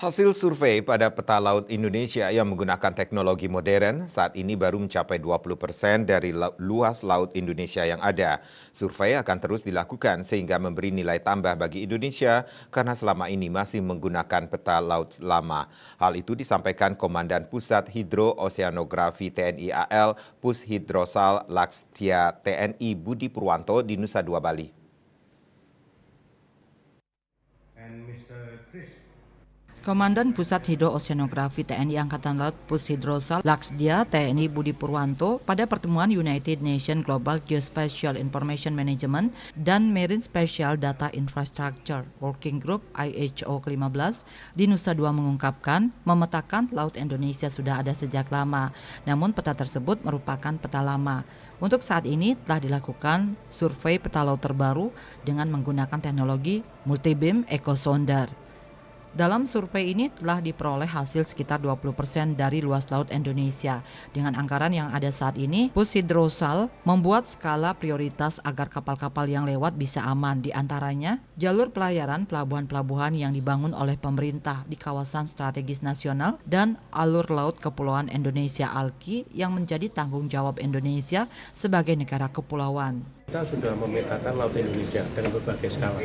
Hasil survei pada peta laut Indonesia yang menggunakan teknologi modern saat ini baru mencapai 20% dari luas laut Indonesia yang ada. Survei akan terus dilakukan sehingga memberi nilai tambah bagi Indonesia karena selama ini masih menggunakan peta laut lama. Hal itu disampaikan Komandan Pusat Hidro-Oseanografi TNI AL Pushidrosal Lakstia TNI Budi Purwanto di Nusa Dua Bali. Komandan Pusat Hidro-Oseanografi TNI Angkatan Laut Pushidrosal Laksdia TNI Budi Purwanto pada pertemuan United Nations Global Geospatial Information Management dan Marine Spatial Data Infrastructure Working Group IHO ke-15 di Nusa Dua mengungkapkan memetakan laut Indonesia sudah ada sejak lama, namun peta tersebut merupakan peta lama. Untuk saat ini telah dilakukan survei peta laut terbaru dengan menggunakan teknologi multi-beam echo sounder. Dalam survei ini telah diperoleh hasil sekitar 20% dari luas laut Indonesia. Dengan anggaran yang ada saat ini, Pushidrosal membuat skala prioritas agar kapal-kapal yang lewat bisa aman. Di antaranya, jalur pelayaran pelabuhan-pelabuhan yang dibangun oleh pemerintah di kawasan strategis nasional dan alur laut Kepulauan Indonesia ALKI yang menjadi tanggung jawab Indonesia sebagai negara kepulauan. Kita sudah memetakan laut Indonesia dengan berbagai skala.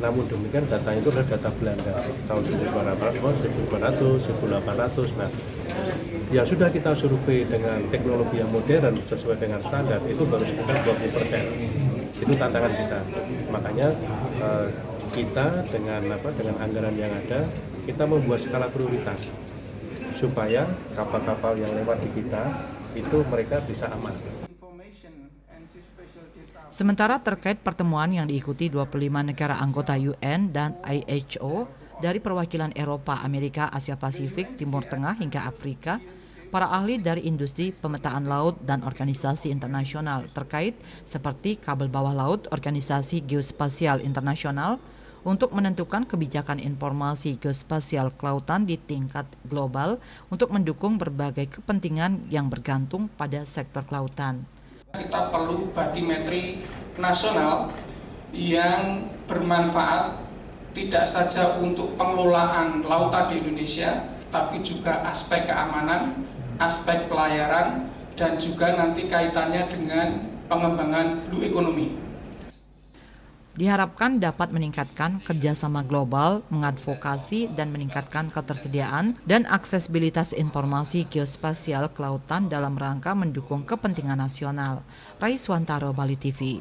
Namun demikian data itu adalah data Belanda tahun 1800, 1800. Nah, yang sudah kita survei dengan teknologi yang modern sesuai dengan standar itu baru sekitar 20%. Itu tantangan kita. Makanya kita dengan anggaran yang ada, kita membuat skala prioritas supaya kapal-kapal yang lewat di kita itu mereka bisa aman. Sementara terkait pertemuan yang diikuti 25 negara anggota UN dan IHO dari perwakilan Eropa, Amerika, Asia Pasifik, Timur Tengah hingga Afrika, para ahli dari industri pemetaan laut dan organisasi internasional terkait seperti kabel bawah laut Organisasi Geospasial Internasional untuk menentukan kebijakan informasi geospasial kelautan di tingkat global untuk mendukung berbagai kepentingan yang bergantung pada sektor kelautan. Kita perlu batimetri nasional yang bermanfaat tidak saja untuk pengelolaan lautan di Indonesia, tapi juga aspek keamanan, aspek pelayaran, dan juga nanti kaitannya dengan pengembangan blue economy. Diharapkan dapat meningkatkan kerjasama global, mengadvokasi dan meningkatkan ketersediaan dan aksesibilitas informasi geospasial kelautan dalam rangka mendukung kepentingan nasional. Raiswantaro, Bali TV.